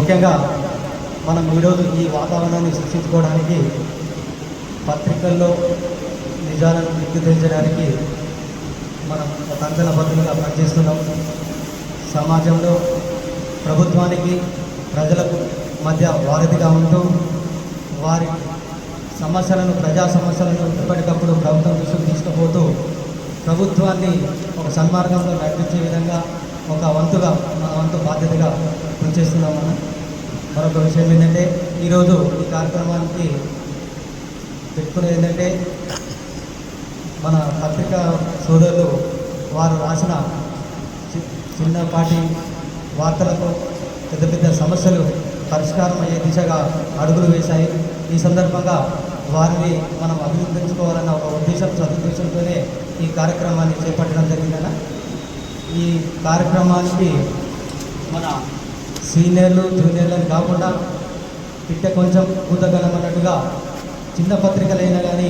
ముఖ్యంగా మనం ఈరోజు ఈ వాతావరణాన్ని సృష్టించుకోవడానికి పత్రికల్లో నిజాలను విక్రయించడానికి మనం ఒక అంచనా బద్దులుగా పనిచేస్తున్నాం. సమాజంలో ప్రభుత్వానికి ప్రజలకు మధ్య వారధిగా ఉంటూ వారి సమస్యలను, ప్రజా సమస్యలను ఎప్పటికప్పుడు ప్రభుత్వం దృష్టికి తీసుకుపోతూ ప్రభుత్వాన్ని ఒక సన్మార్గంలో నడిపించే విధంగా ఒక వంతుగా మన వంతు బాధ్యతగా పనిచేస్తున్నాం. మనం మరొక విషయం ఏంటంటే ఈరోజు ఈ కార్యక్రమానికి పెట్టుకునేది ఏంటంటే మన పత్రికా సోదరులు వారు రాసిన చిన్నపాటి వార్తలకు పెద్ద పెద్ద సమస్యలు పరిష్కారం అయ్యే దిశగా అడుగులు వేశాయి. ఈ సందర్భంగా వారిని మనం అభినందించుకోవాలన్న ఒక సదుద్దేశంతోనే ఈ కార్యక్రమాన్ని చేపట్టడం జరిగిందన్న. ఈ కార్యక్రమానికి మన సీనియర్లు జూనియర్లను కాకుండా పిట్ట కొంచెం కూతగలమన్నట్టుగా చిన్న పత్రికలైనా కానీ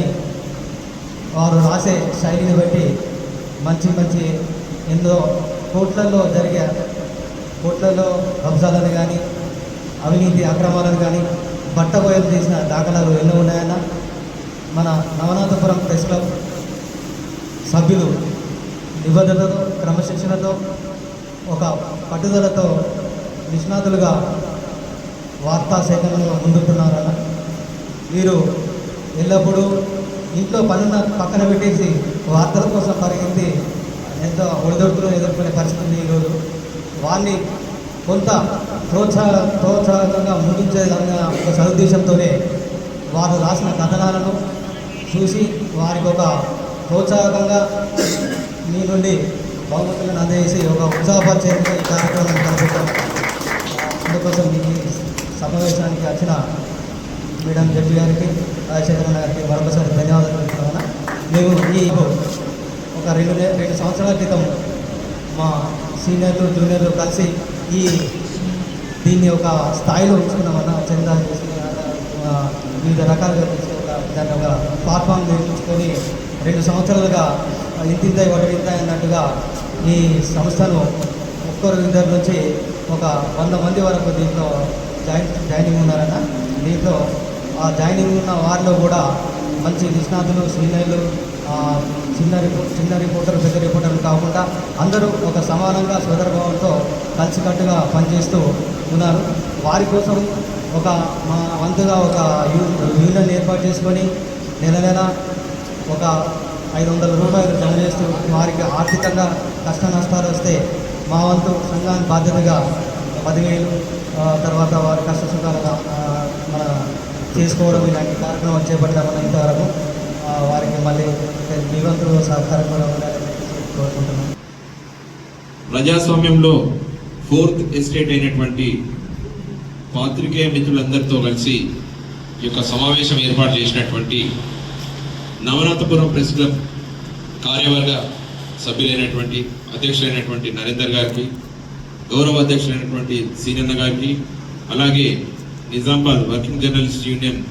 వారు రాసే శైలిని బట్టి మంచి మంచి ఎన్నో కోట్లలో కబ్జాలను కానీ అవినీతి అక్రమాలను కానీ బట్టబయలు చేసిన దాఖలాలు ఎన్నో ఉన్నాయన్న. మన నవనాథపురం ప్రెస్ క్లబ్ సభ్యులు నిబద్ధతతో, క్రమశిక్షణతో, ఒక పట్టుదలతో నిష్ణాతులుగా వార్తా సేకరణలో ముందుకున్నారన్న. వీరు ఎల్లప్పుడూ ఇంట్లో పనున్న పక్కన పెట్టేసి వార్తల కోసం పరిగెత్తి ఎంతో ఒడిదొడుకులు ఎదుర్కొనే పరిస్థితి ఈరోజు. వారిని కొంత ప్రోత్సాహకంగా ముగించేదన్న ఒక సదుద్దేశంతోనే వారు రాసిన కథనాలను చూసి వారికి ఒక ప్రోత్సాహకంగా మీ నుండి బహుమతులను అందజేసి ఒక ఉత్సాహపరిచేందుకు ఈ కార్యక్రమాన్ని కనిపెట్టాము. అందుకోసం ఈ సమావేశానికి వచ్చిన మేడం జడ్జి గారికి, రాజశేఖరన్ గారికి మరొకసారి ధన్యవాదాలు తెలుపుతున్నాను. మేము ఒక రెండు సంవత్సరాల క్రితం మా సీనియర్లు జూనియర్లు కలిసి దీన్ని ఒక స్థాయిలో ఉంచుకున్నామన్న. చందా చేసి వివిధ రకాలుగా చేసి దాన్ని ఒక ప్లాట్ఫామ్ నిర్మించుకొని 2 సంవత్సరాలుగా ఇంతింతాయి వడ్డింతాయి అన్నట్టుగా ఈ సంస్థను ఇద్దరు నుంచి ఒక 100 మంది వరకు దీంట్లో జాయినింగ్ ఉన్నారన్న. దీంట్లో ఆ జాయినింగ్ ఉన్న వారిలో కూడా మంచి నిష్ణాతులు, సీనియర్లు, చిన్న రిపోర్టర్లు, పెద్ద రిపోర్టర్లు కాకుండా అందరూ ఒక సమానంగా సోదరభావంతో కలిసికట్టుగా పనిచేస్తూ ఉన్నారు. వారి కోసం మా వంతుగా ఒక యూనియన్ ఏర్పాటు చేసుకొని నెల ఒక 500 రూపాయలు జమ చేస్తూ వారికి ఆర్థికంగా కష్ట నష్టాలు వస్తే మా వంతు సంఘాన్ని బాధ్యతగా 10,000 తర్వాత వారి కష్ట సుఖాలుగా మన చేసుకోవడం ఇలాంటి కార్యక్రమాలు చేపట్టామని ఇంతవరకు వారికి మళ్ళీ మీ వంతు సహకారం కూడా ఉండాలని కోరుకుంటున్నాను. ప్రజాస్వామ్యంలో 4th ఎస్టేట్ అయినటువంటి పాత్రికేయ మిత్రులందరితో కలిసి ఈ యొక్క సమావేశం ఏర్పాటు చేసినటువంటి నవనాథపురం ప్రెస్ క్లబ్ కార్యవర్గ సభ్యులైనటువంటి అధ్యక్షులైనటువంటి నరేందర్ గారికి, గౌరవ అధ్యక్షులైనటువంటి సీనన్న గారికి, అలాగే Nizamabad working journalist union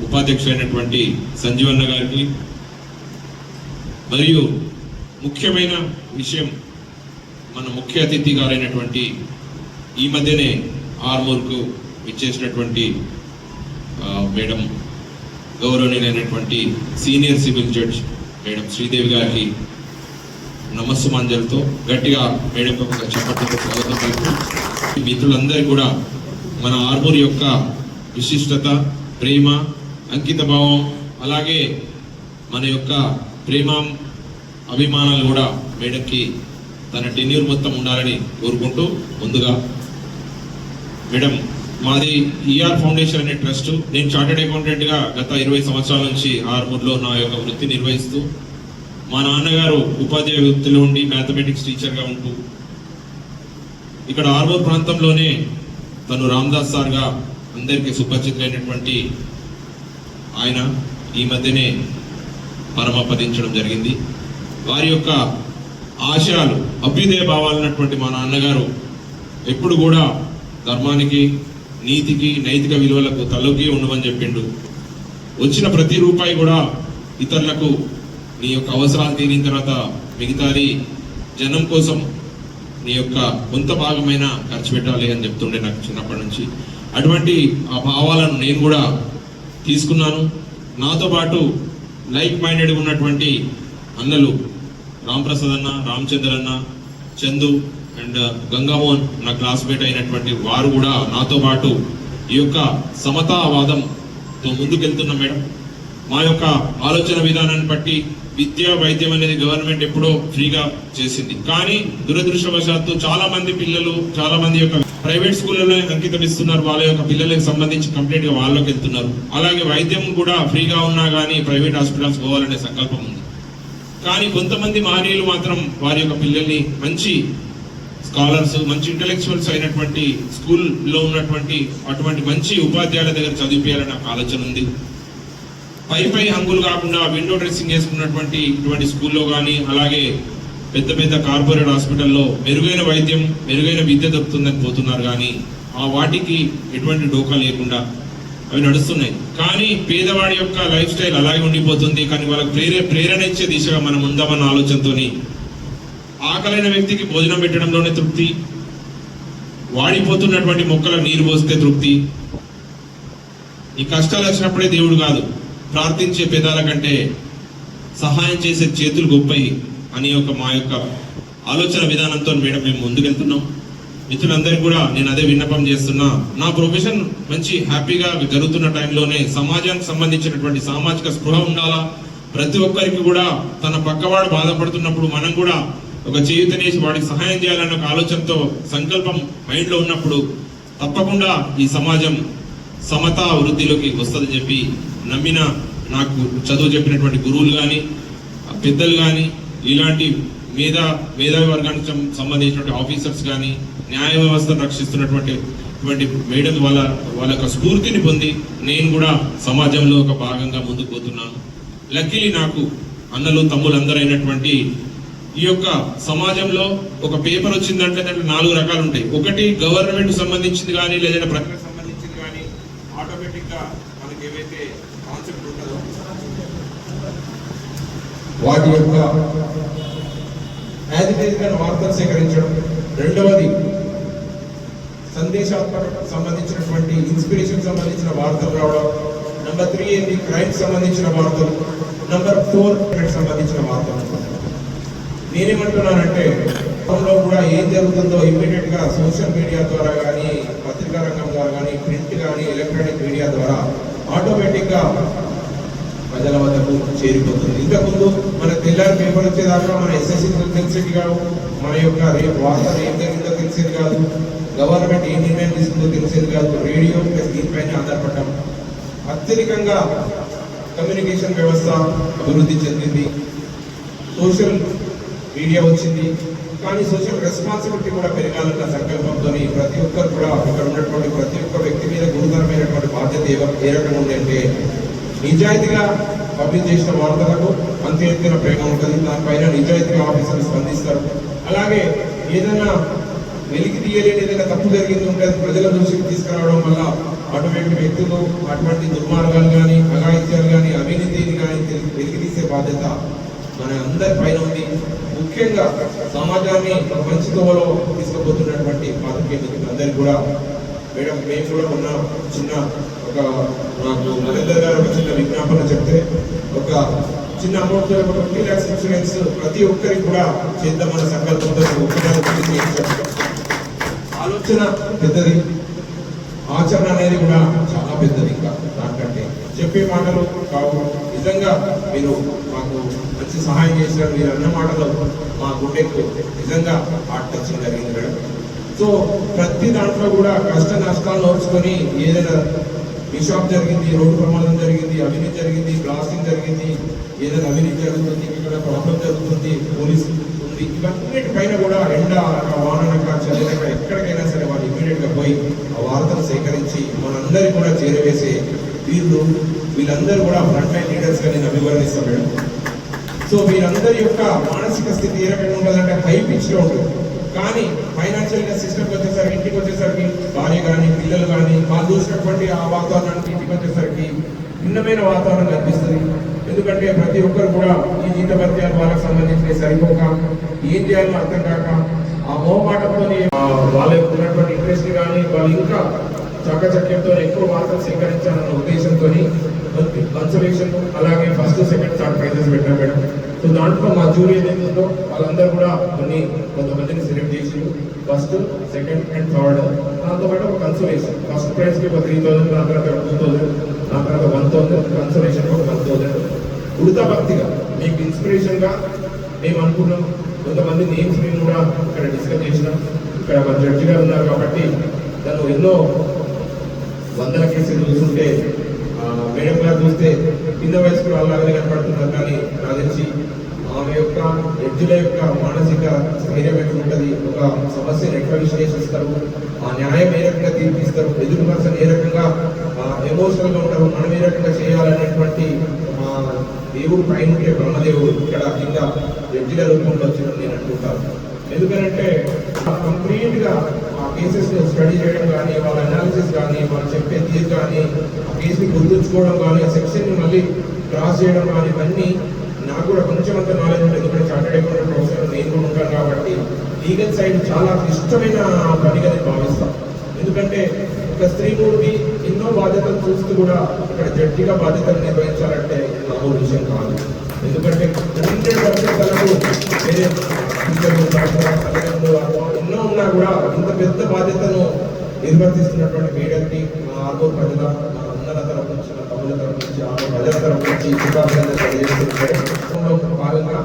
ఉపాధ్యక్షులైనటువంటి Sanjeevanna గారికి, మరియు ముఖ్యమైన విషయం మన ముఖ్య అతిథి గారైనటువంటి ఈ మధ్యనే ఆర్మూర్కు ఇచ్చేసినటువంటి మేడం గౌరవనీయులైనటువంటి senior civil judge madam Sridevi గారికి నమస్సు మంజలతో గట్టిగా మేడం ఒక చెప్పట్లతో స్వాగతం పలుకుతూ మిత్రులందరూ కూడా మన ఆర్మూర్ యొక్క విశిష్టత, ప్రేమ, అంకిత భావం, అలాగే మన యొక్క ప్రేమ అభిమానాలు కూడా మేడంకి తన టెన్యూర్ మొత్తం ఉండాలని కోరుకుంటూ, ముందుగా మేడం మాది ఈఆర్ ఫౌండేషన్ అనే ట్రస్ట్. నేను చార్టెడ్ అకౌంటెంట్గా గత 20 సంవత్సరాల నుంచి ఆర్మూర్లో నా యొక్క వృత్తి నిర్వహిస్తూ, మా నాన్నగారు ఉపాధ్యాయ వృత్తిలో ఉండి మ్యాథమెటిక్స్ టీచర్గా ఉంటూ ఇక్కడ ఆర్మూర్ ప్రాంతంలోనే తను రామ్దాస్ సార్గా అందరికీ సుపరిచితులైనటువంటి ఆయన ఈ మధ్యనే పరమపదించడం జరిగింది. వారి యొక్క ఆశయాలు, అభ్యుదయ భావాలు ఉన్నటువంటి మా నాన్నగారు ఎప్పుడు కూడా ధర్మానికి, నీతికి, నైతిక విలువలకు తలొగ్గి ఉండమని చెప్పిండు. వచ్చిన ప్రతి రూపాయి కూడా ఇతరులకు నీ యొక్క అవసరాలు తీరిన తర్వాత మిగతాది జనం కోసం నీ యొక్క కొంత భాగమైన ఖర్చు పెట్టాలి అని చెప్తుండే నాకు చిన్నప్పటి నుంచి. అటువంటి ఆ భావాలను నేను కూడా తీసుకున్నాను. నాతో పాటు లైక్ మైండెడ్ ఉన్నటువంటి అన్నలు రాంప్రసాద్ అన్న, రామచంద్ర అన్న, చందు అండ్ గంగామోహన్ నా క్లాస్మేట్ అయినటువంటి వారు కూడా నాతో పాటు ఈ యొక్క సమతావాదంతో ముందుకెళ్తున్నాం మేడం. మా యొక్క ఆలోచన విధానాన్ని బట్టి విద్య వైద్యం అనేది గవర్నమెంట్ ఎప్పుడో ఫ్రీగా చేసింది. కానీ దురదృష్టవశాత్తు చాలా మంది పిల్లలు చాలా మంది యొక్క ప్రైవేట్ స్కూళ్ళలో అంకితం ఇస్తున్నారు. వాళ్ళ యొక్క పిల్లలకు సంబంధించి కంప్లీట్ గా వాళ్ళకి వెళ్తున్నారు. అలాగే వైద్యం కూడా ఫ్రీగా ఉన్నా కానీ ప్రైవేట్ హాస్పిటల్స్ పోవాలనే సంకల్పం ఉంది. కానీ కొంతమంది మహనీయులు మాత్రం వారి యొక్క పిల్లల్ని మంచి స్కాలర్స్, మంచి ఇంటలెక్చువల్స్ అయినటువంటి స్కూల్లో ఉన్నటువంటి అటువంటి మంచి ఉపాధ్యాయుల దగ్గర చదివించాలని నాకు ఆలోచన ఉంది. పై హంగులు కాకుండా విండో డ్రెస్సింగ్ చేసుకున్నటువంటి ఇటువంటి స్కూల్లో కానీ అలాగే పెద్ద పెద్ద కార్పొరేట్ హాస్పిటల్లో మెరుగైన వైద్యం, మెరుగైన విద్య దొరుకుతుందని పోతున్నారు. కానీ ఆ వాటికి ఎటువంటి డోకా లేకుండా అవి నడుస్తున్నాయి. కానీ పేదవాడి యొక్క లైఫ్ స్టైల్ అలాగే ఉండిపోతుంది. కానీ వాళ్ళకి ప్రేరణ ఇచ్చే దిశగా మనం ఉందామన్న ఆలోచనతో ఆకలైన వ్యక్తికి భోజనం పెట్టడంలోనే తృప్తి, వాడిపోతున్నటువంటి మొక్కలకు నీరు పోస్తే తృప్తి. ఈ కష్టాలు వచ్చినప్పుడే దేవుడు కాదు, ప్రార్థించే పెదాల కంటే సహాయం చేసే చేతులు గొప్పయి అని మా యొక్క ఆలోచన విధానంతో మేడం మేము ముందుకెళ్తున్నాం. మిత్రులందరికీ కూడా నేను అదే విన్నపం చేస్తున్నా. నా ప్రొఫెషన్ మంచి హ్యాపీగా జరుగుతున్న టైంలోనే సమాజానికి సంబంధించినటువంటి సామాజిక స్పృహ ఉండాలా. ప్రతి ఒక్కరికి కూడా తన పక్కవాడు బాధపడుతున్నప్పుడు మనం కూడా ఒక చేయుతనేసి వాడికి సహాయం చేయాలన్న ఒక ఆలోచనతో సంకల్పం మైండ్లో ఉన్నప్పుడు తప్పకుండా ఈ సమాజం సమతా వృద్ధిలోకి వస్తుందని చెప్పి నమ్మిన నాకు చదువు చెప్పినటువంటి గురువులు కానీ పెద్దలు కానీ ఇలాంటి మేధావి వర్గానికి సంబంధించినటువంటి ఆఫీసర్స్ కానీ న్యాయ వ్యవస్థను రక్షిస్తున్నటువంటి మేడం వాళ్ళ యొక్క స్ఫూర్తిని పొంది నేను కూడా సమాజంలో ఒక భాగంగా ముందుకు పోతున్నాను. లక్కీలీ నాకు అన్నలు తమ్ములు అందరూ అయినటువంటి ఈ యొక్క సమాజంలో ఒక పేపర్ వచ్చిందంటే దాంట్లో 4 రకాలు ఉంటాయి. ఒకటి గవర్నమెంట్ సంబంధించింది కానీ లేదంటే ప్రజలకు సంబంధించింది కానీ ఆటోమేటిక్ గా మనకి ఏవైతే కాన్సెప్ట్ ఉంటుందో వాటి యొక్క యాజిటేషన్ వార్తలు సేకరించడం. రెండవది సందేశాత్మక సంబంధించినటువంటి ఇన్స్పిరేషన్ సంబంధించిన వార్తలు రావడం. నెంబర్ 3 ఏంటి, క్రైమ్ సంబంధించిన వార్తలు. నెంబర్ 4 సంబంధించిన వార్తలు. నేనేమంటున్నానంటే లో కూడా ఏం జరుగుతుందో ఇమ్మీడియట్ గా సోషల్ మీడియా ద్వారా కానీ పత్రికా రంగం ద్వారా కానీ ప్రింట్ కానీ ఎలక్ట్రానిక్ మీడియా ద్వారా ఆటోమేటిక్ గా ప్రజల వద్దకు చేరిపోతుంది. ఇంతకుముందు మన తెల్లారి పేపర్ వచ్చేదాకా మన ఎస్ఎస్సీ తెలిసేది కాదు, మన యొక్క రేపు వార్తలు ఏం జరిగిందో తెలిసేది కాదు, గవర్నమెంట్ ఏ నిర్ణయం తీసుకుందో తెలిసేది కాదు. రేడియో ప్లస్ దీనిపైన ఆధారపడ్డాం. అత్యధికంగా కమ్యూనికేషన్ వ్యవస్థ అభివృద్ధి చెందింది, సోషల్ మీడియా వచ్చింది. కానీ సోషల్ రెస్పాన్సిబిలిటీ కూడా పెరగాలన్న సంకల్పంతో ప్రతి ఒక్కరు కూడా ఇక్కడ ఉన్నటువంటి ప్రతి ఒక్క వ్యక్తి మీద గురుతరమైనటువంటి బాధ్యత ఏ రకంగా ఉందంటే నిజాయితీగా పబ్లిష్ చేసిన వార్తలకు అంత ఎత్తున ప్రేమ ఉంటుంది. దానిపైన నిజాయితీగా ఆఫీసర్లు స్పందిస్తారు. అలాగే ఏదైనా వెలికి తీయలేని ఏదైనా తప్పు జరిగింది ఉంటే అది ప్రజల దృష్టికి తీసుకురావడం వల్ల అటువంటి వ్యక్తులు అటువంటి దుర్మార్గాలు కానీ అఘాయిత్యాలు కానీ అవినీతిని కానీ వెలికి తీసే బాధ్యత మన అందరి పైన ఉంది. ముఖ్యంగా సమాజాన్ని మంచి తోవలో తీసుకుపోతున్నటువంటి పాత్రికేయులందరికీ కూడా మేడం మేము కూడా ఉన్న చిన్న ఒక నాకు నరేందర్ గారు ఒక చిన్న విజ్ఞాపన చెప్తే ఒక చిన్న అమౌంట్ 20 lakhs ఇన్సూరెన్స్ ప్రతి ఒక్కరికి కూడా చేద్దామన్న సంకల్పంతో ఆలోచన పెద్దది, ఆచరణ అనేది కూడా చాలా పెద్దది. ఇంకా దానికంటే చెప్పే మాటలు కావు. నిజంగా మీరు మాకు మంచి సహాయం చేశారు. మీరు అన్న మాటలు మా గుండెకు నిజంగా హార్ట్ టచింగ్ జరిగింది మేడం. సో ప్రతి దాంట్లో కూడా కష్ట నష్టాలు నోచుకొని ఏదైనా మిషాప్ జరిగింది, రోడ్డు ప్రమాదం జరిగింది, అవినీతి జరిగింది, బ్లాస్టింగ్ జరిగింది, ఏదైనా అవినీతి జరుగుతుంది, ఇక్కడ ప్రాబ్లం జరుగుతుంది, పోలీసు ఉంది, ఇవన్నిటి పైన కూడా ఎండ వాననక చల్లనక ఎక్కడికైనా సరే వాళ్ళు ఇమీడియట్ గా పోయి ఆ వార్తలు సేకరించి మనందరికీ కూడా చేరవేసే వీళ్ళందరూ కూడా ఫ్రంట్ లైన్ లీడర్స్ గా నేను అభివర్ణిస్తాను మేడం. సో వీరందరి యొక్క మానసిక స్థితి ఏ రకంగా ఉంటుందంటే హై పిచ్ లో ఉంటుంది. కానీ ఫైనాన్షియల్ గా సిస్టమ్కి వచ్చేసరికి ఇంటికి వచ్చేసరికి భార్య కానీ పిల్లలు కానీ వాళ్ళు చూసినటువంటి ఆ వాతావరణానికి ఇంటికి వచ్చేసరికి భిన్నమైన వాతావరణం కనిపిస్తుంది. ఎందుకంటే ప్రతి ఒక్కరు కూడా ఈ జీతభత్యాలు వాళ్ళకి సంబంధించిన సరిపోక ఏం చేయాలో అర్థం కాక ఆ మోమాటంతో వాళ్ళకి ఉన్నటువంటి ఇంట్రెస్ట్ కానీ వాళ్ళు ఇంకా చాకచక్యంతో ఎక్కువ వార్తలు సేకరించాలన్న ఉద్దేశంతో కన్సర్వేషన్ అలాగే ఫస్ట్ సెకండ్ థర్డ్ ప్రైజెస్ పెట్టాం మేడం. సో దాంట్లో మా జూరీ ఏదైతుందో వాళ్ళందరూ కూడా కొంతమందిని సెలెక్ట్ చేసి ఫస్ట్ సెకండ్ అండ్ థర్డ్, దాంతోపాటు ఒక కన్సర్వేషన్ ఫస్ట్ ప్రైజ్కి ఒక 3000, దాని తర్వాత 2000, దాని తర్వాత 1000, కన్సర్వేషన్ ఒక 1000. ఉడతా భక్తిగా మీకు ఇన్స్పిరేషన్గా మేము అనుకున్నాం. కొంతమంది నేమ్స్ మేము కూడా ఇక్కడ డిస్కస్ చేసినాం. ఇక్కడ మా జడ్జి గారు ఉన్నారు కాబట్టి తను ఎన్నో వందల కేసులు చూస్తుంటే మేడం గారు చూస్తే కింద వయసుకు అలాగనే కనపడుతున్నారు. కానీ నాకు తెలిసి ఆమె యొక్క జడ్జిల యొక్క మానసిక స్థైర్యం ఎట్లా ఉంటుంది, ఒక సమస్యను ఎట్లా విశ్లేషిస్తారు, ఆ న్యాయం ఏ రకంగా తీర్పిస్తారు, ఎదురు పర్సన్ ఏ రకంగా ఎమోషనల్గా ఉంటారు, మనం ఏ రకంగా చేయాలనేటువంటి దేవుడు పైన ఉంటే బ్రహ్మదేవుడు ఇక్కడ ఇంకా జడ్జిల రూపంలో వచ్చిందని నేను అనుకుంటాను. ఎందుకంటే కంప్లీట్గా ఆ కేసెస్ స్టడీ చేయడం కానీ, వాళ్ళ అనాలిసిస్ కానీ, వాళ్ళు చెప్పే తీరు కానీ, ఆ కేసుని గుర్తుంచుకోవడం కానీ, ఆ సెక్షన్ని మళ్ళీ క్రాస్ చేయడం కానీ, ఇవన్నీ నాకు కూడా కొంచెం అంత నాలెడ్జ్ ఉంటుంది. ఎందుకంటే చార్టెడ్ అకౌంటెంట్ ప్రొఫెసర్ నేను కూడా ఉంటాను కాబట్టి లీగల్ సైడ్ చాలా క్లిష్టమైన పనిగా నేను భావిస్తాను. ఎందుకంటే ఒక స్త్రీ మూడికి ఎన్నో బాధ్యతలు చూస్తూ కూడా ఇక్కడ జడ్జిగా బాధ్యతలు నిర్వహించాలంటే మామూలు విషయం కాదు. ఎందుకంటే 100% తనకు వేరే ఎన్నో ఉన్నా కూడా ఇంత పెద్ద బాధ్యతను నిర్వర్తిస్తున్నటువంటి మేడంకి మా ఆర్మూర్ ప్రజల, మా అన్నల తరపు నుంచి, మా తమ్ముల తరపు నుంచి, ఆర్మూర్ ప్రజల తరపు నుంచి శుభాకాంక్షలు తెలియజేస్తున్నారు. భాగంగా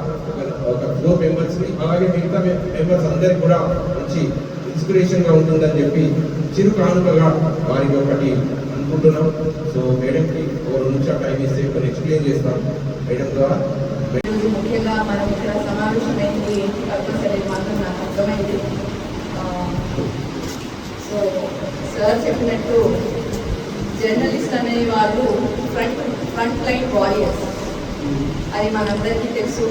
ఒక ఫ్లో మెంబర్స్ని అలాగే మిగతా మెంబర్స్ అందరికి కూడా మంచి ఇన్స్పిరేషన్గా ఉంటుందని చెప్పి చిరు కానుకగా వారికి ఒకటి అనుకుంటున్నాం. సో మేడంకి ఒక 2 నిమిషాలు టైం ఇస్తే కొన్ని ఎక్స్ప్లెయిన్ చేస్తాం మేడం ద్వారా. ముఖ్యంగా మనం ఇక్కడ సమావేశమైంది ఏంటి పర్పస్ అనేది మాత్రం నాకు అర్థమైంది. సో సార్ చెప్పినట్టు జర్నలిస్ట్ అనే వాళ్ళు ఫ్రంట్ లైన్ వారియర్స్, అది మనందరికీ తెలుసు.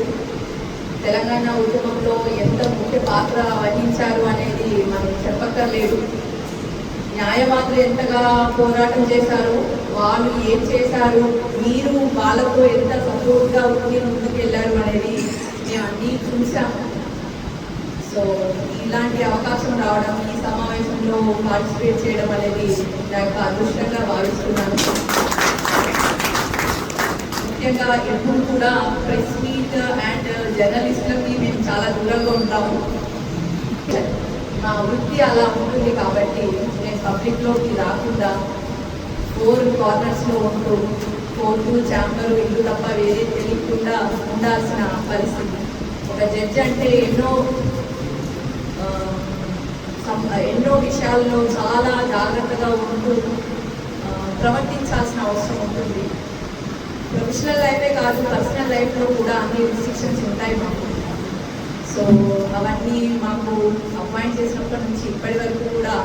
తెలంగాణ ఉద్యమంలో ఎంత ముఖ్య పాత్ర వహించారు అనేది మనం చెప్పక్కర్లేదు. న్యాయవాదులు ఎంతగా పోరాటం చేశారు, వాళ్ళు ఏం చేశారు, మీరు వాళ్ళతో ఎంత సపోర్ట్గా ఉండి ముందుకు వెళ్ళారు అనేది మేము అన్నీ చూసాము. సో ఇలాంటి అవకాశం రావడం, ఈ సమావేశంలో పార్టిసిపేట్ చేయడం అనేది నాకు అదృష్టంగా భావిస్తున్నాను. ముఖ్యంగా ఎప్పుడు కూడా ప్రెస్ మీట్ అండ్ జర్నలిస్టులకి మేము చాలా దూరంగా ఉంటాము. నా వృత్తి అలా ఉంటుంది కాబట్టి నేను పబ్లిక్లోకి రాకుండా 4 కార్నర్స్లో ఉంటూ కోర్టు, ఛాంబరు, ఇల్లు తప్ప వేరే తెలియకుండా ఉండాల్సిన పరిస్థితి. ఒక జడ్జి అంటే ఎన్నో విషయాల్లో చాలా జాగ్రత్తగా ఉంటూ ప్రవర్తించాల్సిన అవసరం ఉంటుంది. ప్రొఫెషనల్ లైఫే కాదు, పర్సనల్ లైఫ్లో కూడా అన్ని రిస్ట్రిక్షన్స్ ఉంటాయి మాకు. సో అవన్నీ మాకు అపాయింట్ చేసినప్పటి నుంచి ఇప్పటి వరకు కూడా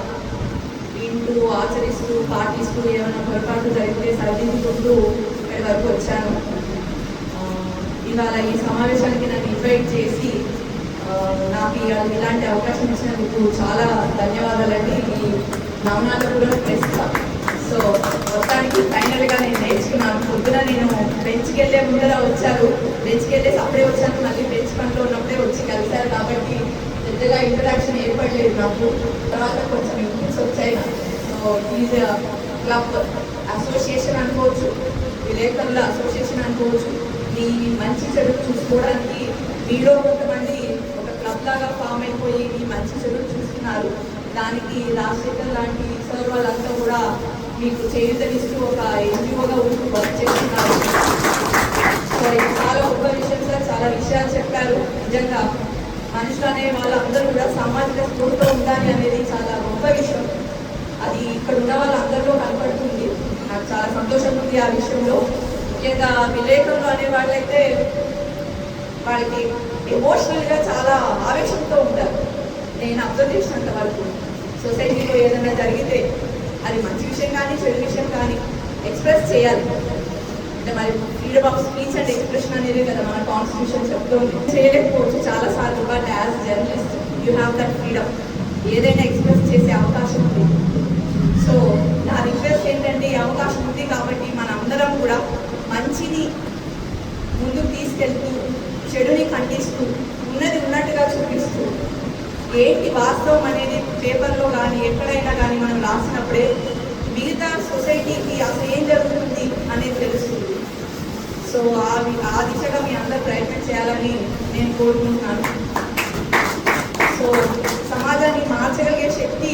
వింటూ, ఆచరిస్తూ, పాటిస్తూ, ఏమైనా పొరపాటు జరిగితే సరిదిద్దుకుంటూ ఇక్కడి వరకు వచ్చాను. ఇవాళ ఈ సమావేశానికి నన్ను ఇన్వైట్ చేసి నాకు ఇలాంటి అవకాశం ఇచ్చినందుకు చాలా ధన్యవాదాలండి. ఈ నవనాథపురం ప్రెస్. సో మొత్తానికి ఫైనల్గా నేను నేర్చుకున్నాను. పొద్దున నేను బెంచ్కి వెళ్ళే ముందర వచ్చారు, బెంచ్కి వెళ్ళేసి అప్పుడే వచ్చాను, మళ్ళీ బెంచ్ పనిలో ఉన్నప్పుడే వచ్చి కలిశారు కాబట్టి పెద్దగా ఇంటరాక్షన్ ఏర్పడలేదు నాకు. తర్వాత కొంచెం ఇన్పుట్స్ వచ్చాయి నాకు. సో ఈజ్ క్లబ్ అసోసియేషన్ అనుకోవచ్చు, విలేకరుల అసోసియేషన్ అనుకోవచ్చు. మీ మంచి చెడు చూసుకోవడానికి మీలో కొంతమంది ఒక క్లబ్ లాగా ఫామ్ అయిపోయి మీ మంచి చెడు చూస్తున్నారు. దానికి రాజశేఖర్ లాంటి సార్ వాళ్ళంతా కూడా మీకు చేయూతనిస్తూ ఒక ఎన్జిఓగా ఉంటూ వర్క్ చేస్తున్నారు. సో ఇది చాలా గొప్ప విషయం సార్. చాలా విషయాలు చెప్పారు. నిజంగా మనుషులు అనే వాళ్ళందరూ కూడా సామాజిక స్ఫూర్తితో ఉండాలి అనేది చాలా గొప్ప విషయం. అది ఇక్కడ ఉన్న వాళ్ళందరిలో కనపడుతుంది. నాకు చాలా సంతోషంగా ఉంది ఆ విషయంలో. ముఖ్యంగా విలేకరులు అనే వాళ్ళైతే వాళ్ళకి ఎమోషనల్గా చాలా ఆవేశంతో ఉంటారు. నేను అబ్జర్వ్ చేసినంత వరకు సొసైటీలో ఏదైనా జరిగితే అది మంచి విషయం కానీ చెడు విషయం కానీ ఎక్స్ప్రెస్ చేయాలి. అంటే మరి freedom of speech and expression అనేది కదా మన కాన్స్టిట్యూషన్ చెప్తుంది. చేయలేకపోవచ్చు చాలాసార్లు, but as journalist you have that freedom. ఏదైనా ఎక్స్ప్రెస్ చేసే అవకాశం ఉంది. సో నా రిక్వెస్ట్ ఏంటంటే ఈ అవకాశం ఉంది కాబట్టి మనందరం కూడా మంచిని ముందుకు తీసుకెళ్తూ, చెడుని ఖండిస్తూ, ఉన్నది ఉన్నట్టుగా చూపిస్తూ, ఏంటి సొసైటీకి అసలు ఏం జరుగుతుంది అనేది తెలుస్తుంది. సో ఆ దిశగా మీ అందరూ ప్రయత్నం చేయాలని నేను కోరుకుంటున్నాను. సో సమాజాన్ని మార్చగలిగే శక్తి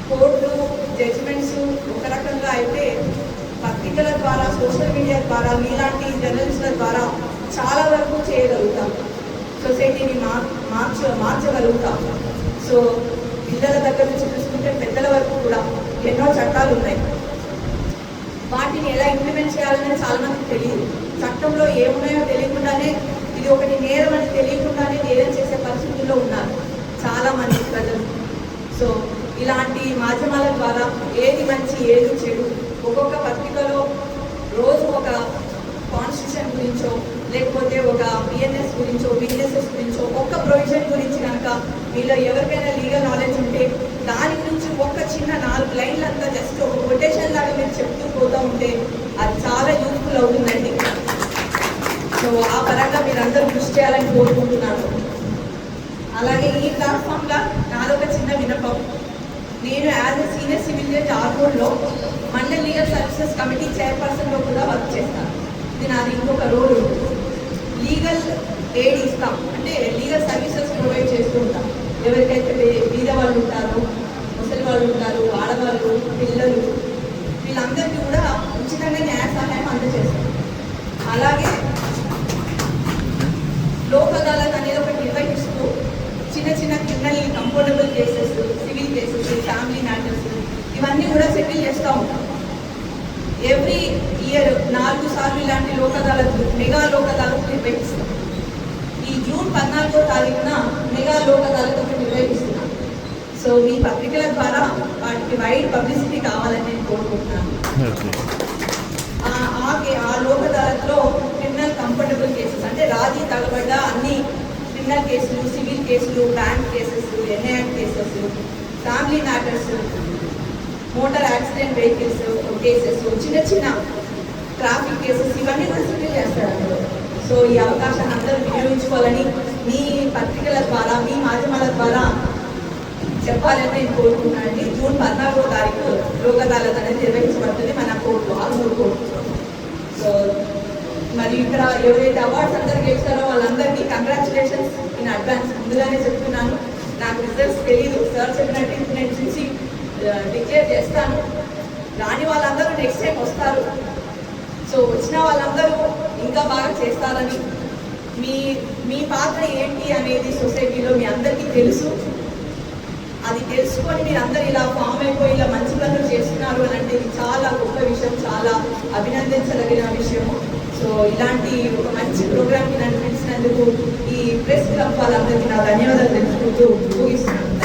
కోర్టు జడ్జిమెంట్స్ ఒక రకంగా అయితే, పత్రికల ద్వారా, సోషల్ మీడియా ద్వారా, మీలాంటి జర్నలిస్టుల ద్వారా చాలా వరకు చేయగలుగుతాం. సొసైటీని మార్చగలుగుతాం. సో పిల్లల దగ్గర నుంచి చూసుకుంటే పెద్దల వరకు కూడా ఎన్నో చట్టాలు ఉన్నాయి. వాటిని ఎలా ఇంప్లిమెంట్ చేయాలనేది చాలా మందికి తెలియదు. చట్టంలో ఏమున్నాయో తెలియకుండానే, ఇది ఒకటి నేరం అని తెలియకుండానే నేరం చేసే పరిస్థితుల్లో ఉన్నారు చాలా మంది ప్రజలు. సో ఇలాంటి మాధ్యమాల ద్వారా ఏది మంచి ఏది చెడు, ఒక్కొక్క పత్రికలో రోజు ఒక కాన్స్టిట్యూషన్ గురించో, లేకపోతే ఒక బిఎన్ఎస్ గురించో, బిజినెసెస్ గురించో, ఒక్క ప్రొవిజన్ గురించి కనుక మీలో ఎవరికైనా లీగల్ నాలెడ్జ్ ఉంటే దాని గురించి ఒక్క చిన్న 4 లైన్లు అంతా జస్ట్ ఒక కొటేషన్ లాగా మీరు చెప్తూ పోతూ ఉంటే అది చాలా యూస్ఫుల్ అవుతుందండి. సో ఆ పరంగా మీరందరూ కృషి చేయాలని కోరుకుంటున్నాను. అలాగే ఈ ప్లాట్ఫామ్లో నాదొక చిన్న విన్నపం. నేను as a senior civil judge ఆర్మూర్లో మండల్ లీగల్ సర్వీసెస్ కమిటీ చైర్పర్సన్లో కూడా వర్క్ చేస్తాను. ఇది నాది ఇంకొక రోల్. లీగల్ ఎయిడ్ ఇస్తాం, అంటే లీగల్ సర్వీసెస్ ప్రొవైడ్ చేస్తూ ఉంటాం. ఎవరికైతే బీద వాళ్ళు ఉంటారో, ముసలి వాళ్ళు ఉంటారు, ఆడవాళ్ళు, పిల్లలు, వీళ్ళందరికీ కూడా ఉచితంగా న్యాయ సహాయం అందజేస్తాం. అలాగే లోక్ అదాలత్ అనేది ఒకటి నిర్వహిస్తూ చిన్న చిన్న criminal comfortable cases, civil cases, family matters ఇవన్నీ కూడా సెటిల్ చేస్తూ ఉంటాం. ఎవ్రీ ఇయర్ 4 సార్లు ఇలాంటి లోక్ అదాలత్లు, మెగా లోక్ అదాలత్ నిర్వహిస్తాం. ఈ జూన్ 14వ తారీఖున మెగా లోక్ అదాలత్ ఒకటి నిర్వహిస్తున్నాం. సో మీ పత్రికల ద్వారా వాటికి వైడ్ పబ్లిసిటీ కావాలని నేను కోరుకుంటున్నాను. ఆ లోక్ అదాలత్లో క్రిమినల్ కంఫర్టబుల్ కేసెస్, అంటే రాజీ తగబడ్డ అన్ని క్రిమినల్ కేసులు, సివిల్ కేసులు, bank cases, NIR cases, family matters, motor accident vehicles cases, చిన్న చిన్న ట్రాఫిక్ కేసెస్ ఇవన్నీ కూడా సెటిల్ చేస్తారు. సో ఈ అవకాశాన్ని అందరూ వినియోగించుకోవాలని మీ పత్రికల ద్వారా, మీ మాధ్యమాల ద్వారా చెప్పాలని నేను కోరుకుంటున్నానండి. జూన్ 14వ తారీఖు లోక్ అదాలత్ అనేది నిర్వహించబడుతుంది మన కోర్టు, ఆర్మూర్ కోర్టు. సో మరి ఇక్కడ ఎవరైతే అవార్డ్స్ అందరు గెలిచారో వాళ్ళందరికీ కంగ్రాచులేషన్స్ ఇన్ అడ్వాన్స్. ముందుగానే చెప్తున్నాను, నాకు రిజల్ట్స్ తెలియదు. సార్ చెప్పినట్టు నేను చూసి డిక్లేర్ చేస్తాను. రాని వాళ్ళందరూ నెక్స్ట్ టైం వస్తారు. సో వచ్చిన వాళ్ళందరూ ఇంకా బాగా చేస్తారని, మీ పాత్ర ఏంటి అనేది సొసైటీలో మీ అందరికీ తెలుసు. అది తెలుసుకొని మీరు అందరూ ఇలా ఫామ్ అయిపోయి ఇలా మంచి పనులు చేస్తున్నారు అని అంటే ఇది చాలా గొప్ప విషయం, చాలా అభినందించదగిన విషయము. సో ఇలాంటి ఒక మంచి ప్రోగ్రామ్కి నన్ను పిలిచినందుకు ఈ ప్రెస్ క్లబ్ వాళ్ళందరికీ నా ధన్యవాదాలు తెలుసుకుంటూ ముగిస్తున్నాను.